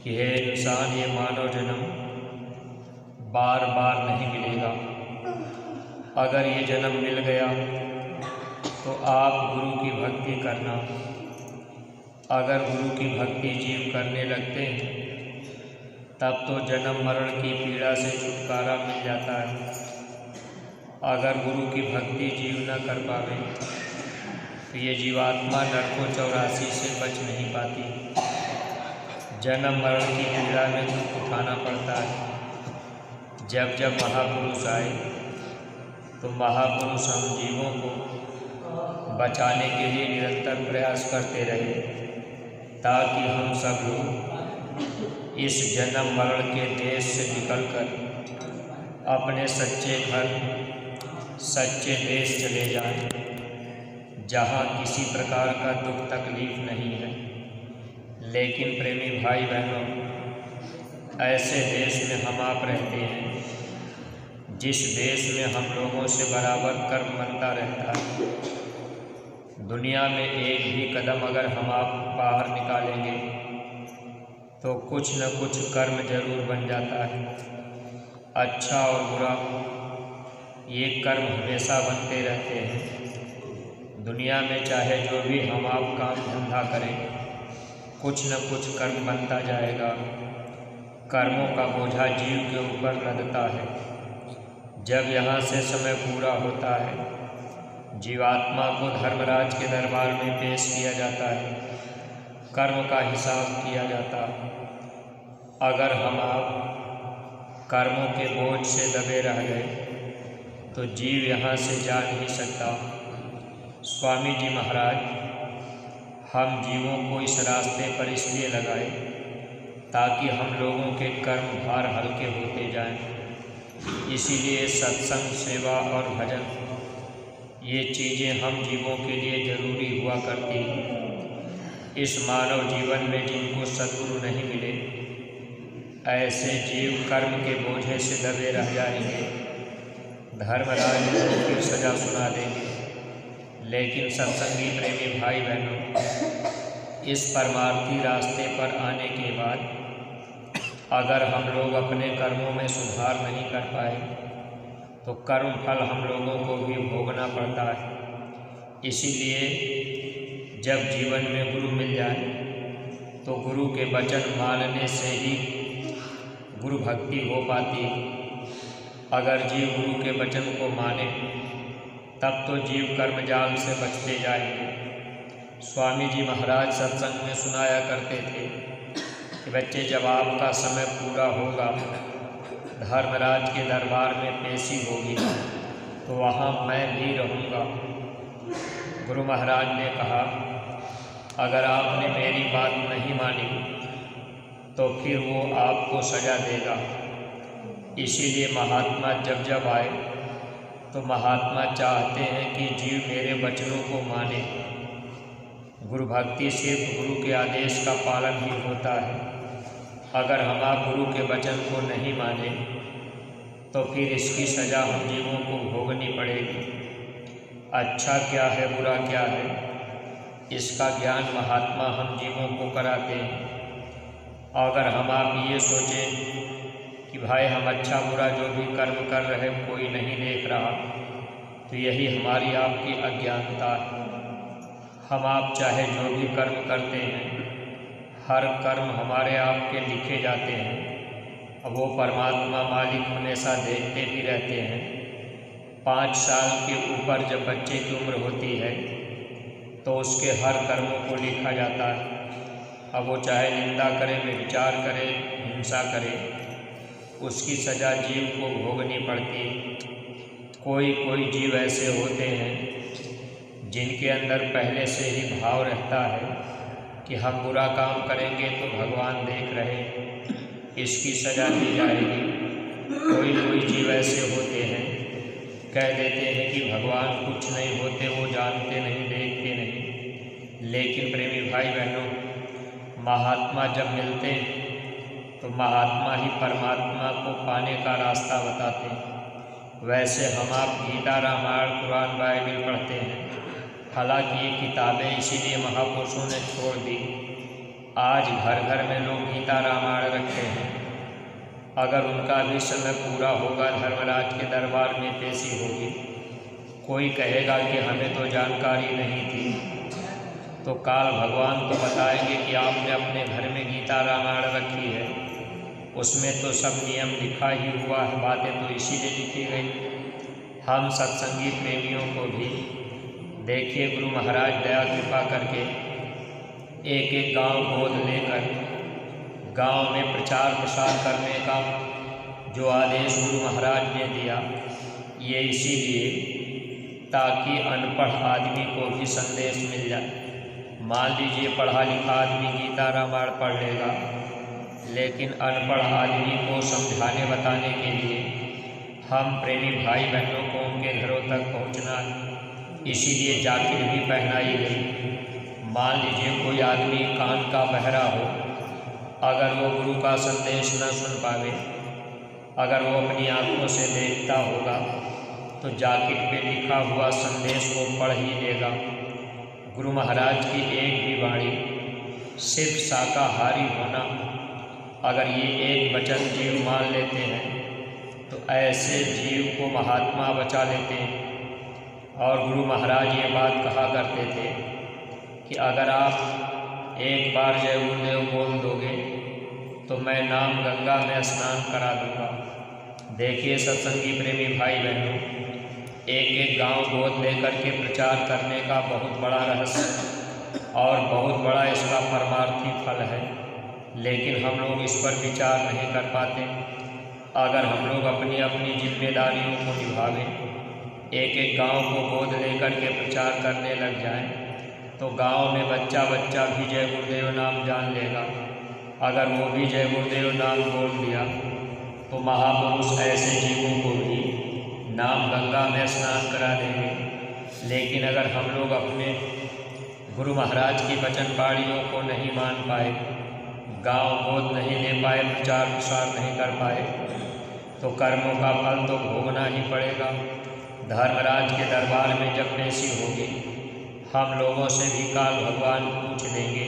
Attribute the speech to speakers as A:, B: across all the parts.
A: कि हे इंसान, ये मानव जन्म बार बार नहीं मिलेगा। अगर ये जन्म मिल गया तो आप गुरु की भक्ति करना। अगर गुरु की भक्ति जीव करने लगते हैं तब तो जन्म मरण की पीड़ा से छुटकारा मिल जाता है। अगर गुरु की भक्ति जीव न कर पावे तो ये जीवात्मा नरकों 84 से बच नहीं पाती। जन्म मरण की पीड़ा में दुख उठाना पड़ता है। जब जब महापुरुष आए तो महापुरुष हम जीवों को बचाने के लिए निरंतर प्रयास करते रहे, ताकि हम सब लोग इस जन्म मरण के देश से निकलकर अपने सच्चे घर, सच्चे देश चले जाएं, जहाँ किसी प्रकार का दुख तकलीफ नहीं है। लेकिन प्रेमी भाई बहनों, ऐसे देश में हम आप रहते हैं जिस देश में हम लोगों से बराबर कर्म बनता रहता है। दुनिया में एक भी कदम अगर हम आप बाहर निकालेंगे तो कुछ न कुछ कर्म जरूर बन जाता है। अच्छा और बुरा ये कर्म हमेशा बनते रहते हैं। दुनिया में चाहे जो भी हम आप काम धंधा करें, कुछ न कुछ कर्म बनता जाएगा। कर्मों का बोझा जीव के ऊपर लदता है। जब यहाँ से समय पूरा होता है, जीवात्मा को धर्मराज के दरबार में पेश किया जाता है, कर्म का हिसाब किया जाता है। अगर हम आप कर्मों के बोझ से दबे रह गए तो जीव यहाँ से जा नहीं सकता। स्वामी जी महाराज हम जीवों को इस रास्ते पर इसलिए लगाए ताकि हम लोगों के कर्म भार हल्के होते जाएं। इसीलिए सत्संग, सेवा और भजन ये चीज़ें हम जीवों के लिए जरूरी हुआ करती हैं। इस मानव जीवन में जिनको सद्गुरु नहीं मिले, ऐसे जीव कर्म के बोझे से दबे रह जाएंगे। धर्मराज को फिर सजा सुना देंगे। लेकिन सत्संगी प्रेमी भाई बहनों, इस परमार्थी रास्ते पर आने के बाद अगर हम लोग अपने कर्मों में सुधार नहीं कर पाए तो कर्म फल हम लोगों को भी भोगना पड़ता है। इसीलिए जब जीवन में गुरु मिल जाए तो गुरु के वचन मानने से ही गुरु भक्ति हो पाती है। अगर जीव गुरु के वचन को माने तब तो जीव कर्मजाल से बचते जाएंगे। स्वामी जी महाराज सत्संग में सुनाया करते थे कि बच्चे, जब आपका समय पूरा होगा, धर्मराज के दरबार में पेशी होगी तो वहाँ मैं भी रहूँगा। गुरु महाराज ने कहा, अगर आपने मेरी बात नहीं मानी तो फिर वो आपको सजा देगा। इसीलिए महात्मा जब जब आए तो महात्मा चाहते हैं कि जीव मेरे वचनों को माने। गुरु भक्ति सिर्फ गुरु के आदेश का पालन ही होता है। अगर हम आप गुरु के वचन को नहीं माने तो फिर इसकी सज़ा हम जीवों को भोगनी पड़ेगी। अच्छा क्या है, बुरा क्या है, इसका ज्ञान महात्मा हम जीवों को कराते हैं। अगर हम आप ये सोचें कि भाई हम अच्छा बुरा जो भी कर्म कर रहे कोई नहीं देख रहा, तो यही हमारी आपकी अज्ञानता है। हम आप चाहे जो भी कर्म करते हैं, हर कर्म हमारे आपके लिखे जाते हैं। अब वो परमात्मा मालिक हमेशा देखते भी रहते हैं। 5 साल के ऊपर जब बच्चे की उम्र होती है तो उसके हर कर्मों को लिखा जाता है। अब वो चाहे निंदा करे, व्यभिचार करे, हिंसा करे, उसकी सज़ा जीव को भोगनी पड़ती है। कोई कोई जीव ऐसे होते हैं जिनके अंदर पहले से ही भाव रहता है कि हम बुरा काम करेंगे तो भगवान देख रहे, इसकी सज़ा दी जाएगी। कोई कोई जीव ऐसे होते हैं, कह देते हैं कि भगवान कुछ नहीं होते, वो जानते नहीं, देखते नहीं। लेकिन प्रेमी भाई बहनों, महात्मा जब मिलते हैं तो महात्मा ही परमात्मा को पाने का रास्ता बताते हैं। वैसे हम आप गीता, रामायण, कुरान, बाइबिल पढ़ते हैं। हालांकि ये किताबें इसीलिए महापुरुषों ने छोड़ दी। आज घर घर में लोग गीता रामायण रखते हैं। अगर उनका भी समय पूरा होगा, धर्मराज के दरबार में पेशी होगी, कोई कहेगा कि हमें तो जानकारी नहीं थी, तो काल भगवान तो बताएंगे कि आपने अपने घर में गीता रामायण रखी है, उसमें तो सब नियम लिखा ही हुआ है, बातें तो इसीलिए लिखी गई। हम सत्संगी प्रेमियों को भी देखिए, गुरु महाराज दया कृपा करके एक एक गांव गोद लेकर गांव में प्रचार प्रसार करने का जो आदेश गुरु महाराज ने दिया, ये इसीलिए ताकि अनपढ़ आदमी को भी संदेश मिल जाए। मान लीजिए पढ़ा लिखा आदमी गीता रामायण पढ़ लेगा, लेकिन अनपढ़ आदमी को समझाने बताने के लिए हम प्रेमी भाई बहनों को उनके घरों तक पहुंचना है, इसीलिए जैकेट भी पहनाई गई। मान लीजिए कोई आदमी कान का बहरा हो, अगर वो गुरु का संदेश न सुन पावे, अगर वो अपनी आंखों से देखता होगा, तो जैकेट पे लिखा हुआ संदेश वो पढ़ ही लेगा। गुरु महाराज की एक भी वाणी, सिर्फ शाकाहारी होना, अगर ये एक वचन जीव मान लेते हैं तो ऐसे जीव को महात्मा बचा लेते हैं। और गुरु महाराज ये बात कहा करते थे कि अगर आप एक बार जय गुरुदेव बोल दोगे तो मैं नाम गंगा में स्नान करा दूँगा। देखिए सत्संगी प्रेमी भाई बहनों, एक एक गांव गोद लेकर के प्रचार करने का बहुत बड़ा रहस्य और बहुत बड़ा इसका परमार्थी फल है, लेकिन हम लोग इस पर विचार नहीं कर पाते। अगर हम लोग अपनी अपनी जिम्मेदारियों को निभावें, एक एक गांव को गोद लेकर के प्रचार करने लग जाएं, तो गांव में बच्चा बच्चा भी जय गुरुदेव नाम जान लेगा। अगर वो भी जय गुरुदेव नाम बोल दिया तो महापुरुष ऐसे जीवों को भी नाम गंगा में स्नान करा देंगे। लेकिन अगर हम लोग अपने गुरु महाराज की वचन बाणियों को नहीं मान पाए, गांव गोद नहीं ले पाए, प्रचार प्रसार नहीं कर पाए, तो कर्मों का फल तो भोगना ही पड़ेगा। धर्मराज के दरबार में जब पेशी होगी, हम लोगों से भी काल भगवान पूछ लेंगे,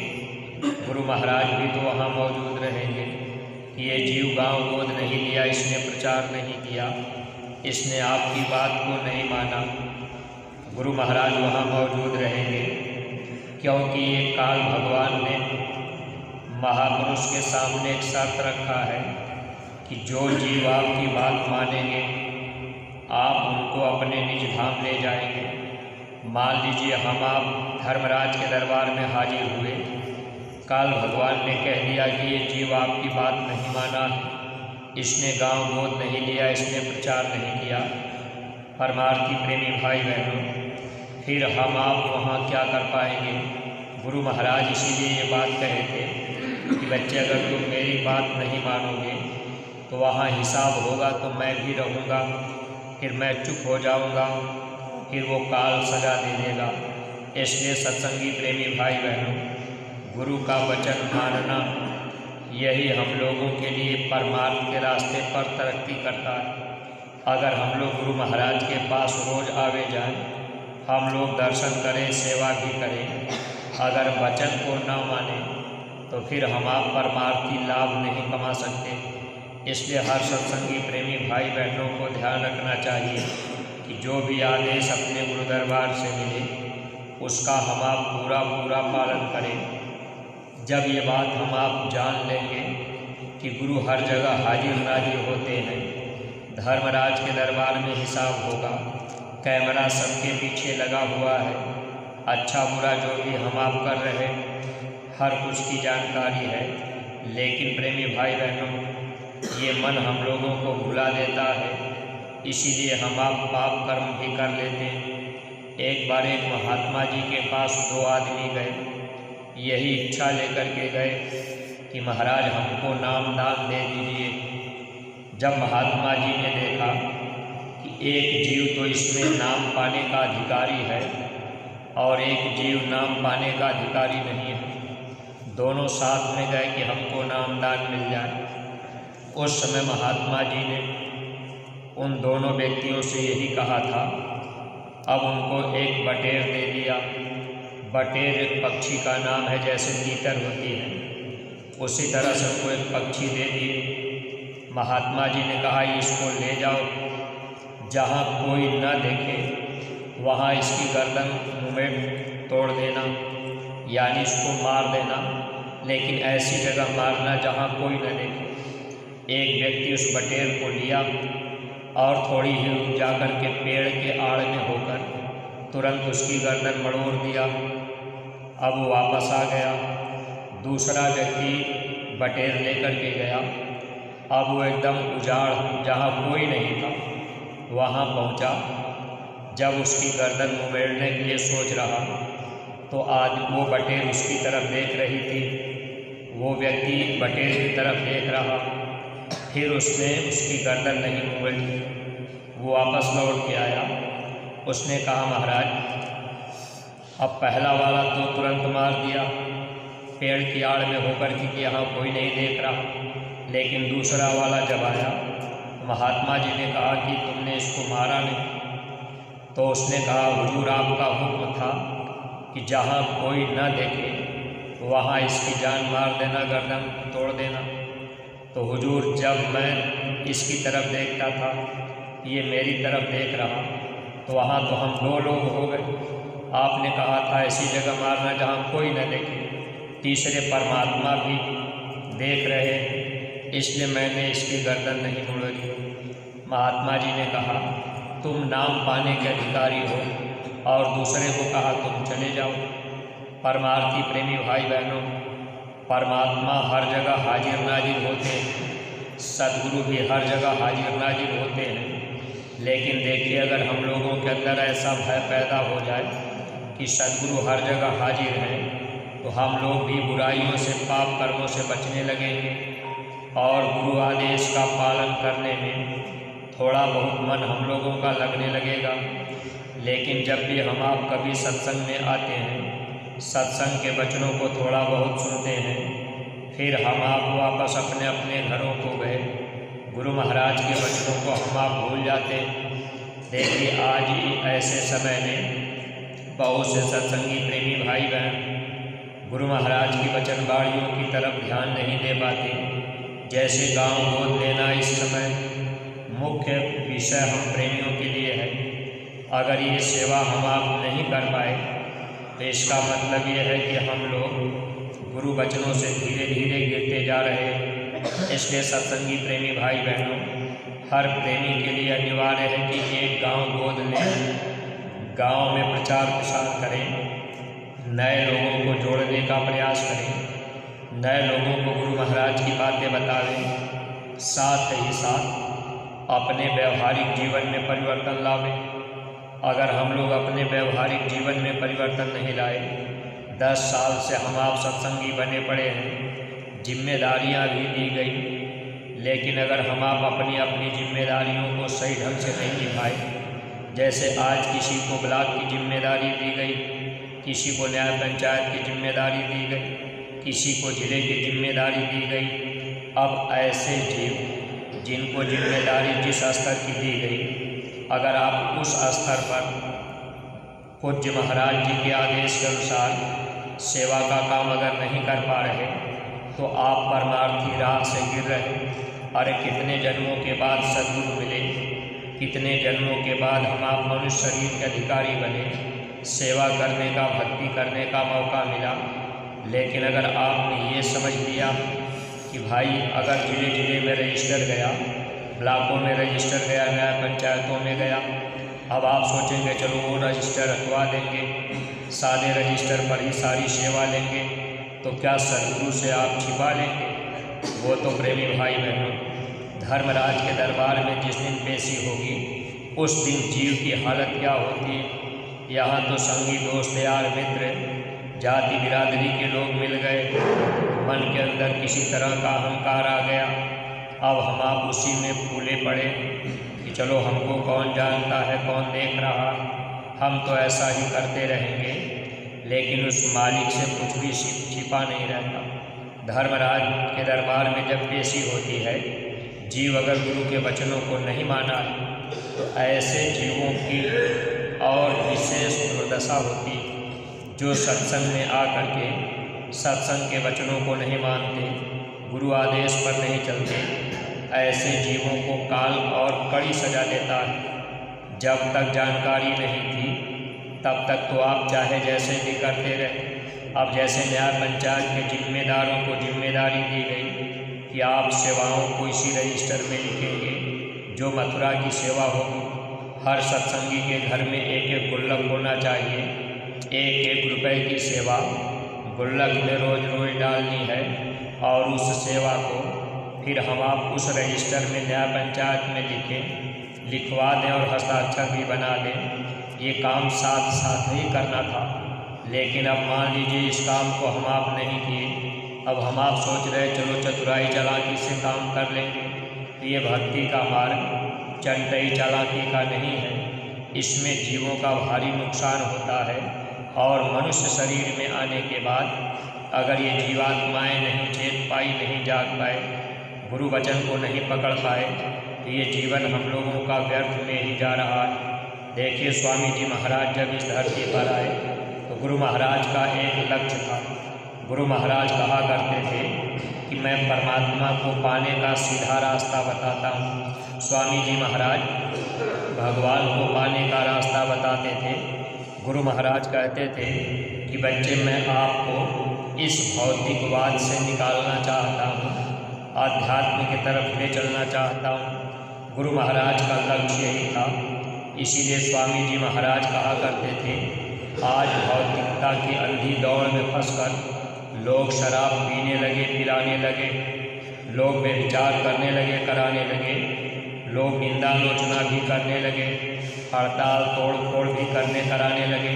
A: गुरु महाराज भी तो वहाँ मौजूद रहेंगे कि ये जीव गांव गोद नहीं लिया, इसने प्रचार नहीं किया, इसने आपकी बात को नहीं माना। गुरु महाराज वहाँ मौजूद रहेंगे, क्योंकि ये काल भगवान ने महापुरुष के सामने एक शर्त रखा है कि जो जीव आपकी बात मानेंगे, आप उनको अपने निज धाम ले जाएंगे। मान लीजिए हम आप धर्मराज के दरबार में हाजिर हुए, काल भगवान ने कह दिया कि ये जीव आपकी बात नहीं माना, इसने गांव गोद नहीं लिया, इसने प्रचार नहीं किया। परमार्थी प्रेमी भाई बहनों, फिर हम आप वहाँ क्या कर पाएंगे? गुरु महाराज इसीलिए ये बात कहे थे कि बच्चे अगर तुम मेरी बात नहीं मानोगे तो वहाँ हिसाब होगा, तो मैं भी रहूँगा, फिर मैं चुप हो जाऊँगा, फिर वो काल सजा दे देगा। इसलिए सत्संगी प्रेमी भाई बहनों, गुरु का वचन मानना यही हम लोगों के लिए परमार्थ के रास्ते पर तरक्की करता है। अगर हम लोग गुरु महाराज के पास रोज़ आवे जाएं, हम लोग दर्शन करें, सेवा भी करें, अगर वचन को न माने तो फिर हम आप परमार्थी लाभ नहीं कमा सकते। इसलिए हर सत्संगी प्रेमी भाई बहनों को ध्यान रखना चाहिए कि जो भी आदेश अपने गुरु दरबार से मिले उसका हम आप पूरा पालन करें। जब ये बात हम आप जान लेंगे कि गुरु हर जगह हाजिर नाजिर होते हैं, धर्मराज के दरबार में हिसाब होगा, कैमरा सबके पीछे लगा हुआ है, अच्छा बुरा जो भी हम आप कर रहे हर कुछ की जानकारी है। लेकिन प्रेमी भाई बहनों, ये मन हम लोगों को भुला देता है, इसीलिए हम आप पाप कर्म भी कर लेते हैं। एक बार एक महात्मा जी के पास दो आदमी गए, यही इच्छा लेकर के गए कि महाराज हमको नाम दान दे दीजिए। जब महात्मा जी ने देखा कि एक जीव तो इसमें नाम पाने का अधिकारी है और एक जीव नाम पाने का अधिकारी नहीं है, दोनों साथ में गए कि हमको नाम दान मिल जाए। उस समय महात्मा जी ने उन दोनों व्यक्तियों से यही कहा था। अब उनको एक बटेर दे दिया। बटेर एक पक्षी का नाम है, जैसे तीतर होती है। उसी तरह से उनको एक पक्षी दे दिए। महात्मा जी ने कहा इसको ले जाओ, जहाँ कोई न देखे वहाँ इसकी गर्दन मुँह में तोड़ देना, यानी इसको मार देना, लेकिन ऐसी जगह मारना जहाँ कोई न देखे। एक व्यक्ति उस बटेर को लिया और थोड़ी ही जाकर के पेड़ के आड़ में होकर तुरंत उसकी गर्दन मड़ोड़ दिया। अब वो वापस आ गया। दूसरा व्यक्ति बटेर लेकर के गया। अब वो एकदम उजाड़ जहाँ कोई नहीं था वहाँ पहुँचा। जब उसकी गर्दन मुड़ेड़ने के लिए सोच रहा तो आज वो बटेर उसकी तरफ देख रही थी। वो व्यक्ति बटेर की तरफ देख रहा, फिर उसने उसकी गर्दन नहीं मुड़ी। वो वापस लौट के आया। उसने कहा महाराज अब पहला वाला तो तुरंत मार दिया पेड़ की आड़ में होकर कि यहाँ कोई नहीं देख रहा, लेकिन दूसरा वाला जब आया महात्मा जी ने कहा कि तुमने इसको मारा नहीं। तो उसने कहा हुजूर आपका हुक्म था कि जहाँ कोई न देखे वहाँ इसकी जान मार देना, गर्दन तोड़ देना। तो हुजूर जब मैं इसकी तरफ देखता था ये मेरी तरफ देख रहा तो वहाँ तो हम दो लोग हो गए। आपने कहा था ऐसी जगह मारना जहाँ कोई न देखे, तीसरे परमात्मा भी देख रहे, इसलिए मैंने इसकी गर्दन नहीं मोड़ी। महात्मा जी ने कहा तुम नाम पाने के अधिकारी हो, और दूसरे को कहा तुम चले जाओ। परमार्थी प्रेमी भाई बहनों, परमात्मा हर जगह हाजिर नाजिर होते हैं, सद्गुरु भी हर जगह हाजिर नाजिर होते हैं। लेकिन देखिए अगर हम लोगों के अंदर ऐसा भय पैदा हो जाए कि सद्गुरु हर जगह हाजिर हैं तो हम लोग भी बुराइयों से, पाप कर्मों से बचने लगेंगे और गुरु आदेश का पालन करने में थोड़ा बहुत मन हम लोगों का लगने लगेगा। लेकिन जब भी हम आप कभी सत्संग में आते हैं, सत्संग के वचनों को थोड़ा बहुत सुनते हैं, फिर हम आप वापस अपने अपने घरों को गए, गुरु महाराज के वचनों को हम आप भूल जाते हैं। देखिए आज ही ऐसे समय में बहुत से सत्संगी प्रेमी भाई बहन गुरु महाराज की वचनबाणियों की तरफ ध्यान नहीं दे पाते। जैसे गांव गोद लेना इस समय मुख्य विषय हम प्रेमियों के लिए है। अगर ये सेवा हम आप नहीं कर पाए तो इसका मतलब ये है कि हम लोग गुरु वचनों से धीरे धीरे गिरते जा रहे हैं। इसलिए सत्संगी प्रेमी भाई बहनों, हर प्रेमी के लिए अनिवार्य है कि एक गांव गोद लें, गांव में प्रचार प्रसार करें, नए लोगों को जोड़ने का प्रयास करें, नए लोगों को गुरु महाराज की बातें बतावें, साथ ही साथ अपने व्यवहारिक जीवन में परिवर्तन लावें। अगर हम लोग अपने व्यवहारिक जीवन में परिवर्तन नहीं लाए, 10 साल से हम आप सत्संगी बने पड़े हैं, जिम्मेदारियां भी दी गई, लेकिन अगर हम आप अपनी अपनी जिम्मेदारियों को सही ढंग से नहीं निभाए, जैसे आज किसी को ब्लॉक की जिम्मेदारी दी गई, किसी को न्याय पंचायत की जिम्मेदारी दी गई, किसी को जिले की जिम्मेदारी दी गई। अब ऐसे जीव जिनको जिम्मेदारी जिस स्तर की दी गई, अगर आप उस स्तर पर पूज्य महाराज जी के आदेश के अनुसार सेवा का काम अगर नहीं कर पा रहे तो आप परमार्थी राह से गिर रहे। अरे कितने जन्मों के बाद सद्गुरु मिले, कितने जन्मों के बाद हम आप मनुष्य शरीर के अधिकारी बने, सेवा करने का, भक्ति करने का मौका मिला। लेकिन अगर आपने ये समझ लिया कि भाई अगर जिले जिले में रजिस्टर गया, ब्लॉकों में रजिस्टर गया, न्याय पंचायतों में गया, अब आप सोचेंगे चलो वो रजिस्टर रखवा देंगे, सादे रजिस्टर पर ही सारी सेवा लेंगे, तो क्या सद्गुरु से आप छिपा लेंगे? वो तो प्रेमी भाई बहनों, धर्मराज के दरबार में जिस दिन पेशी होगी उस दिन जीव की हालत क्या होती है। यहाँ तो संगी दोस्त यार मित्र जाति बिरादरी के लोग मिल गए, मन के अंदर किसी तरह का अहंकार आ गया। अब हम आप उसी में फूले पड़े कि चलो हमको कौन जानता है, कौन देख रहा, हम तो ऐसा ही करते रहेंगे। लेकिन उस मालिक से कुछ भी छिपा नहीं रहता। धर्मराज के दरबार में जब पेशी होती है, जीव अगर गुरु के वचनों को नहीं माना तो ऐसे जीवों की और विशेष दुर्दशा होती जो सत्संग में आकर के सत्संग के वचनों को नहीं मानते, गुरु आदेश पर नहीं चलते, ऐसे जीवों को काल और कड़ी सजा देता है। जब तक जानकारी नहीं थी तब तक तो आप चाहे जैसे भी करते रहे। अब जैसे न्याय पंचायत के जिम्मेदारों को जिम्मेदारी दी गई कि आप सेवाओं को इसी रजिस्टर में लिखेंगे जो मथुरा की सेवा होगी। हर सत्संगी के घर में एक एक गुल्लक होना चाहिए। 1-1 रुपये की सेवा गुल्लक में रोज रोज डालनी है और उस सेवा को फिर हम आप उस रजिस्टर में न्याय पंचायत में लिखवा दें और हस्ताक्षर भी बना दें। ये काम साथ साथ ही करना था, लेकिन अब मान लीजिए इस काम को हम आप नहीं किए। अब हम आप सोच रहे चलो चतुराई चालाकी से काम कर लेंगे। तो ये भक्ति का मार्ग चंटई चालाकी का नहीं है। इसमें जीवों का भारी नुकसान होता है और मनुष्य शरीर में आने के बाद अगर ये जीवात्माएं नहीं चेत पाई, नहीं जाग पाए, गुरु वचन को नहीं पकड़ पाए, तो ये जीवन हम लोगों का व्यर्थ में ही जा रहा है। देखिए स्वामी जी महाराज जब इस धरती पर आए तो गुरु महाराज का एक लक्ष्य था। गुरु महाराज कहा करते थे कि मैं परमात्मा को पाने का सीधा रास्ता बताता हूँ। स्वामी जी महाराज भगवान को पाने का रास्ता बताते थे। गुरु महाराज कहते थे कि बच्चे मैं आपको इस भौतिकवाद से निकालना चाहता हूँ, आध्यात्म की तरफ ले चलना चाहता हूँ। गुरु महाराज का लक्ष्य यही था। इसीलिए स्वामी जी महाराज कहा करते थे आज भौतिकता की अंधी दौड़ में फंसकर लोग शराब पीने लगे, पिलाने लगे, लोग व्यभिचार करने लगे, कराने लगे, लोग निंदालोचना भी करने लगे, हड़ताल तोड़ फोड़ भी कराने लगे।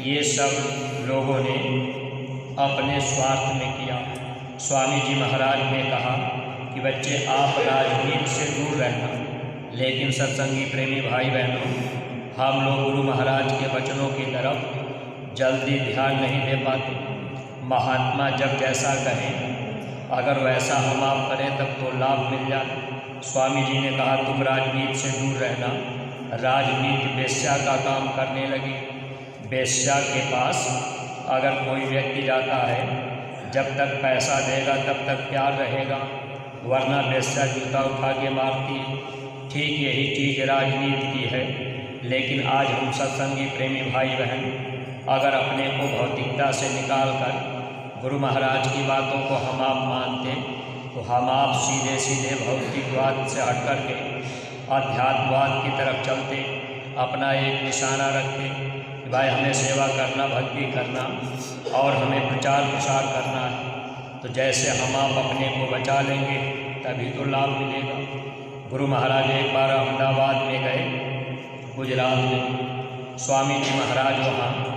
A: ये सब लोगों ने अपने स्वार्थ में किया। स्वामी जी महाराज ने कहा कि बच्चे आप राजनीति से दूर रहना, लेकिन सत्संगी प्रेमी भाई बहनों, हम लोग गुरु महाराज के वचनों की तरफ जल्दी ध्यान नहीं दे पाते। महात्मा जब जैसा कहें अगर वैसा हम आप करें तब तो लाभ मिल जाए। स्वामी जी ने कहा तुम राजनीति से दूर रहना। राजनीति वेश्या का काम करने लगी। वेश्या के पास अगर कोई व्यक्ति जाता है, जब तक पैसा देगा तब तक प्यार रहेगा, वरना वेश्या जूता उठा के मारती है। ठीक यही चीज़ राजनीति की है। लेकिन आज हम सत्संगी प्रेमी भाई बहन अगर अपने को भौतिकता से निकाल कर गुरु महाराज की बातों को हम आप मानते, तो हम आप सीधे सीधे भौतिकवाद से हट कर के अध्यात्मवाद की तरफ चलते, अपना एक निशाना रखते कि भाई हमें सेवा करना, भक्ति करना और हमें प्रचार प्रसार करना है। तो जैसे हम आप अपने को बचा लेंगे तभी तो लाभ मिलेगा। गुरु महाराज एक बार अहमदाबाद में गए, गुजरात में। स्वामी जी महाराज वहाँ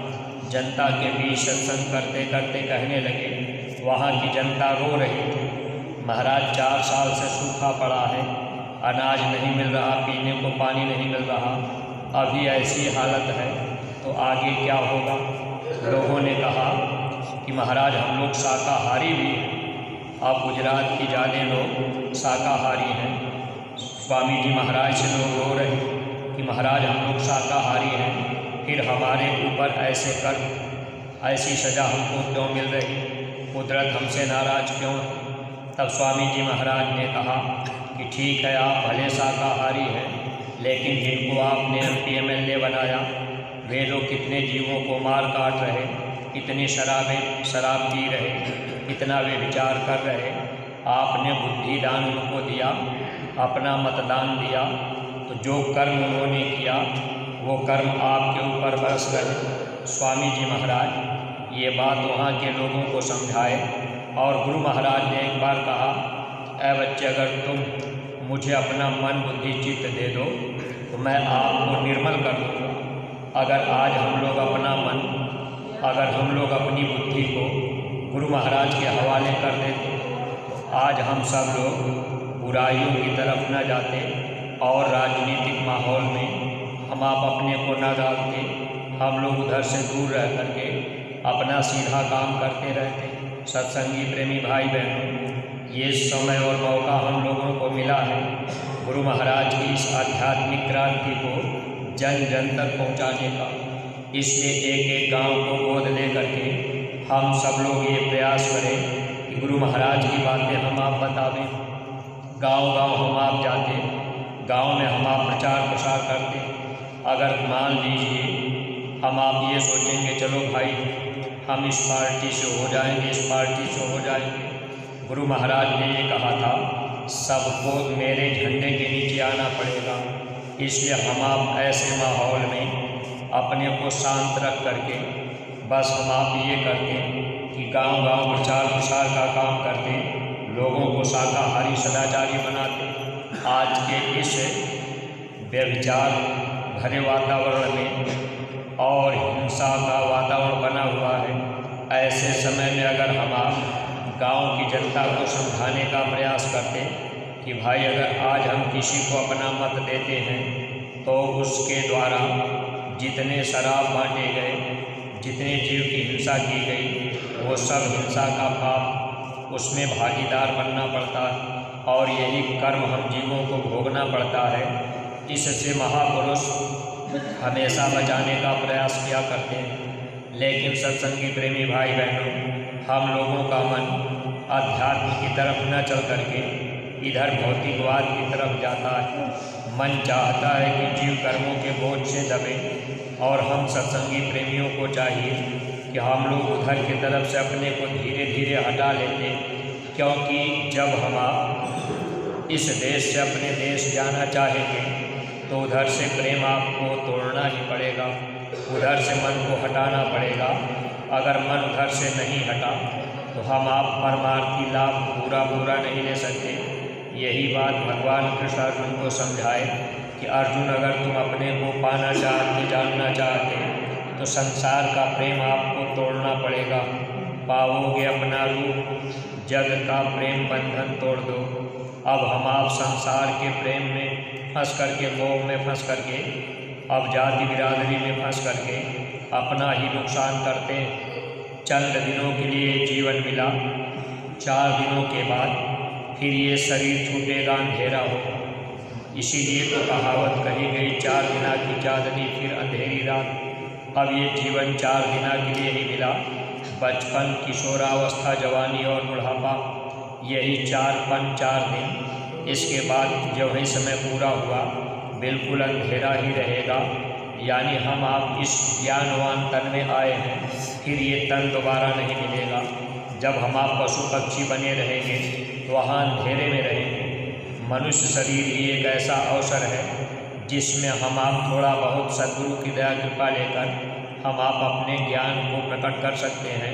A: जनता के बीच सत्संग करते करते कहने लगे, वहाँ की जनता रो रही थी, महाराज 4 साल से सूखा पड़ा है, अनाज नहीं मिल रहा, पीने को पानी नहीं मिल रहा, अभी ऐसी हालत है तो आगे क्या होगा। लोगों ने कहा कि महाराज हम लोग शाकाहारी भी हैं। अब गुजरात की ज़्यादा लोग शाकाहारी हैं। स्वामी जी महाराज से लोग रो रहे कि महाराज हम लोग शाकाहारी हैं, फिर हमारे ऊपर ऐसे कर्म, ऐसी सज़ा हमको क्यों मिल रही, कुदरत हमसे नाराज़ क्यों। तब स्वामी जी महाराज ने कहा कि ठीक है आप भले शाकाहारी हैं, लेकिन जिनको आपने MP MLA बनाया वे लोग कितने जीवों को मार काट रहे, कितनी शराब पी रहे, कितना वे विचार कर रहे। आपने बुद्धि दान उनको दिया, अपना मतदान दिया, तो जो कर्म उन्होंने किया वो कर्म आपके ऊपर बरस गए। स्वामी जी महाराज ये बात वहाँ के लोगों को समझाए और गुरु महाराज ने एक बार कहा, ऐ बच्चे अगर तुम मुझे अपना मन बुद्धि चित्त दे दो तो मैं आपको निर्मल कर दूँगा। अगर आज हम लोग अपना मन, अगर हम लोग अपनी बुद्धि को गुरु महाराज के हवाले कर देते तो आज हम सब लोग बुराइयों की तरफ न जाते और राजनीतिक माहौल में हम आप अपने को न डालते। हम लोग उधर से दूर रह करके अपना सीधा काम करते रहते। सत्संगी प्रेमी भाई बहनों, ये समय और मौका हम लोगों को मिला है गुरु महाराज की इस आध्यात्मिक क्रांति को जन जन तक पहुँचाने का। इसलिए एक एक गांव को गोद ले करके हम सब लोग ये प्रयास करें कि गुरु महाराज की बातें हम आप बतावें। गांव-गांव हम आप जाते, गांव में हम आप प्रचार प्रसार करते। अगर मान लीजिए हम आप ये सोचेंगे चलो भाई हम इस पार्टी से हो जाएंगे, इस पार्टी से हो जाएंगे। गुरु महाराज ने ये कहा था सबको मेरे झंडे के नीचे आना पड़ेगा। इसलिए हम आप ऐसे माहौल में अपने को शांत रख करके बस हम आप ये करते कि गांव-गांव प्रचार प्रसार का काम करते, लोगों को शाकाहारी सदाचारी बनाते। आज के इस व्यभिचार भरे वातावरण में और हिंसा का वातावरण बना हुआ है, ऐसे समय में अगर हम आप गांव की जनता को समझाने का प्रयास करते कि भाई अगर आज हम किसी को अपना मत देते हैं तो उसके द्वारा जितने शराब बांटे गए, जितने जीव की हिंसा की गई, वो सब हिंसा का पाप उसमें भागीदार बनना पड़ता है और यही कर्म हम जीवों को भोगना पड़ता है। इससे महापुरुष हमेशा बचाने का प्रयास किया करते हैं। लेकिन सत्संगी प्रेमी भाई बहनों, हम लोगों का मन अध्यात्म की तरफ न चल करके इधर भौतिकवाद की तरफ जाता है। मन चाहता है कि जीव कर्मों के बोझ से दबे और हम सत्संगी प्रेमियों को चाहिए कि हम लोग उधर की तरफ से अपने को धीरे धीरे हटा लेते, क्योंकि जब हम इस देश से अपने देश जाना चाहेंगे तो उधर से प्रेम आपको तोड़ना ही पड़ेगा, उधर से मन को हटाना पड़ेगा। अगर मन उधर से नहीं हटा तो हम आप परमार्थी लाभ पूरा नहीं ले सकते। यही बात भगवान कृष्ण अर्जुन को समझाए कि अर्जुन अगर तुम अपने को पाना चाहते, जानना चाहते तो संसार का प्रेम आपको तोड़ना पड़ेगा। पाओगे अपना रूप, जग का प्रेम बंधन तोड़ दो। अब हम आप संसार के प्रेम में फंस करके, मोह में फंस करके, अब जाति बिरादरी में फंस करके अपना ही नुकसान करते। चंद दिनों के लिए जीवन मिला, 4 दिनों के बाद फिर ये शरीर छूटेगा, अंधेरा होगा। इसीलिए तो कहावत कही गई, 4 दिना की चांदनी फिर अंधेरी रात। अब ये जीवन 4 दिना के लिए ही मिला। बचपन, किशोरावस्था, जवानी और बुढ़ापा, यही 4 दिन। इसके बाद जो ही समय पूरा हुआ बिल्कुल अंधेरा ही रहेगा। यानी हम आप इस ज्ञानवान तन में आए हैं, फिर ये तन दोबारा नहीं मिलेगा। जब हम आप पशु पक्षी बने रहेंगे तो वहाँ अंधेरे में रहेंगे। मनुष्य शरीर ही एक ऐसा अवसर है जिसमें हम आप थोड़ा बहुत सद्गुरु की दया कृपा लेकर हम आप अपने ज्ञान को प्रकट कर सकते हैं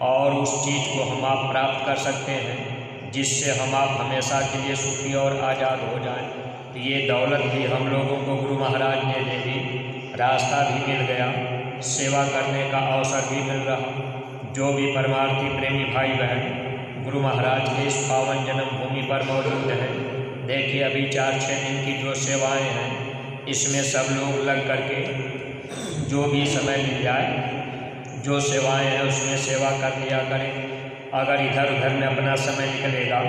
A: और उस चीज़ को हम आप प्राप्त कर सकते हैं जिससे हम आप हमेशा के लिए सुखी और आज़ाद हो जाएं। तो ये दौलत भी हम लोगों को गुरु महाराज ने दे दी, रास्ता भी मिल गया, सेवा करने का अवसर भी मिल रहा। जो भी परमार्थी प्रेमी भाई बहन गुरु महाराज के इस पावन जन्मभूमि पर मौजूद हैं, देखिए अभी 4-6 दिन की जो सेवाएं हैं इसमें सब लोग लग करके जो भी समय मिल जाए, जो सेवाएं हैं उसमें सेवा कर लिया करें। अगर इधर उधर में अपना समय निकलेगा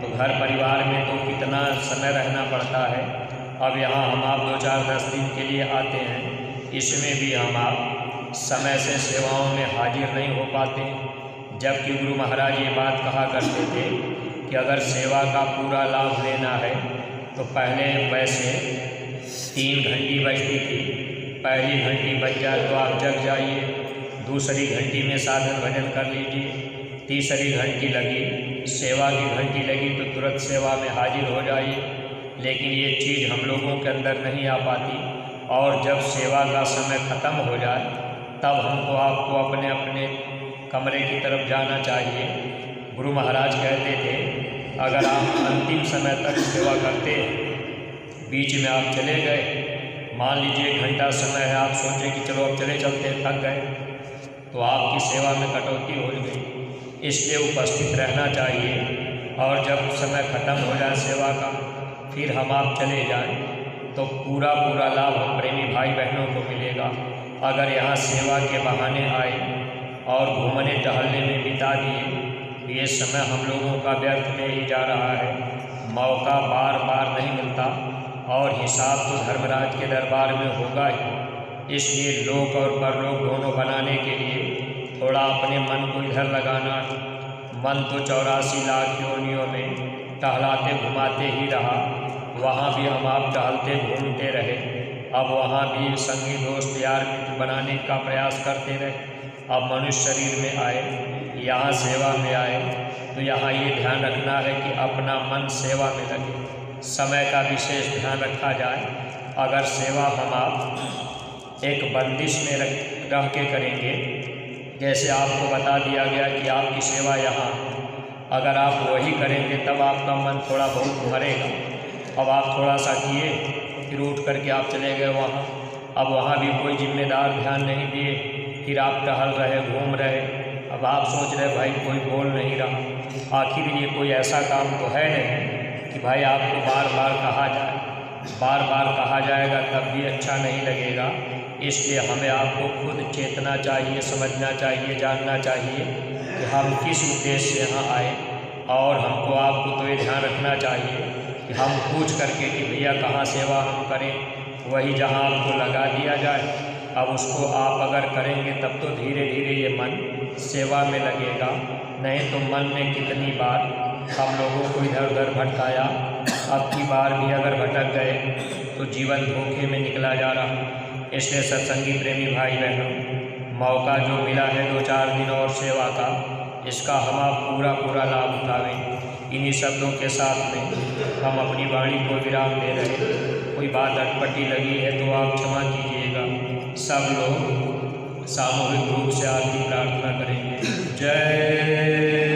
A: तो घर परिवार में तो कितना समय रहना पड़ता है। अब यहाँ हम आप 2-4-10 दिन के लिए आते हैं, इसमें भी हम आप समय से सेवाओं में हाजिर नहीं हो पाते। जबकि गुरु महाराज ये बात कहा करते थे कि अगर सेवा का पूरा लाभ लेना है तो पहले वैसे 3 घंटी बजती थी, पहली घंटी बज जाए तो आप जग जाइए, दूसरी घंटी में साधन भजन कर लीजिए, तीसरी घंटी लगी, सेवा की घंटी लगी तो तुरंत सेवा में हाजिर हो जाइए। लेकिन ये चीज़ हम लोगों के अंदर नहीं आ पाती और जब सेवा का समय ख़त्म हो जाए तब हमको आपको अपने अपने कमरे की तरफ जाना चाहिए। गुरु महाराज कहते थे अगर आप अंतिम समय तक सेवा करते, बीच में आप चले गए, मान लीजिए 1 घंटा समय है, आप सोचें कि चलो अब चले चलते, थक गए, तो आपकी सेवा में कटौती हो गई। इसलिए उपस्थित रहना चाहिए और जब समय ख़त्म हो जाए सेवा का फिर हम आप चले जाएं तो पूरा लाभ हम प्रेमी भाई बहनों को मिलेगा। अगर यहाँ सेवा के बहाने आए और घूमने टहलने में बिता दिए तो ये समय हम लोगों का व्यर्थ में ही जा रहा है। मौका बार बार नहीं मिलता और हिसाब तो धर्मराज के दरबार में होगा ही। इसलिए लोक और परलोक दोनों बनाने के लिए थोड़ा अपने मन को इधर लगाना, मन तो 84 लाख योनियों में टहलाते घुमाते ही रहा। वहाँ भी हम आप टहलते घूमते रहे। अब वहाँ भी संगी दोस्त यार मित्र बनाने का प्रयास करते रहे। अब मनुष्य शरीर में आए, यहाँ सेवा में आए, तो यहाँ ये ध्यान रखना है कि अपना मन सेवा में लगे। समय का विशेष ध्यान रखा जाए। अगर सेवा हम आप एक बंदिश में रह के करेंगे, जैसे आपको बता दिया गया कि आपकी सेवा यहाँ, अगर आप वही करेंगे तब आपका मन थोड़ा बहुत मरेगा। अब आप थोड़ा सा किए, फिर उठ करके आप चले गए वहाँ। अब वहाँ भी कोई जिम्मेदार ध्यान नहीं दिए, फिर आप टहल रहे, घूम रहे। अब आप सोच रहे भाई कोई बोल नहीं रहा। आखिर ये कोई ऐसा काम तो है नहीं कि भाई आपको बार बार कहा जाए। बार बार कहा जाएगा तब भी अच्छा नहीं लगेगा। इसलिए हमें आपको खुद चेतना चाहिए, समझना चाहिए, जानना चाहिए कि हम किस उद्देश्य से यहाँ आए। और हमको आपको तो ये ध्यान रखना चाहिए कि हम पूछ करके कि भैया कहाँ सेवा हम करें, वही जहाँ आपको लगा दिया जाए। अब उसको आप अगर करेंगे तब तो धीरे धीरे ये मन सेवा में लगेगा। नहीं तो मन ने कितनी बार हम लोगों को इधर उधर भटकाया। अब की बार भी अगर भटक गए तो जीवन धोखे में निकला जा रहा। इसलिए सत्संगी प्रेमी भाई बहनों, मौका जो मिला है 2-4 दिन और सेवा का, इसका हम आप पूरा लाभ उठावें। इन्हीं शब्दों के साथ में हम अपनी वाणी को विराम दे रहे। कोई बात अटपटी लगी है तो आप क्षमा कीजिएगा। सब लोग सामूहिक रूप से आरती प्रार्थना करेंगे। जय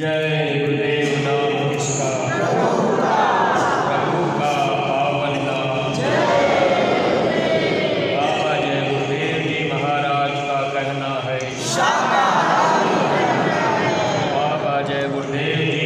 A: जय गुरुदेव नाम इसका, प्रभु का पावन नाम। बाबा जय गुरुदेव जी महाराज का कहना है, गुरुदेव जी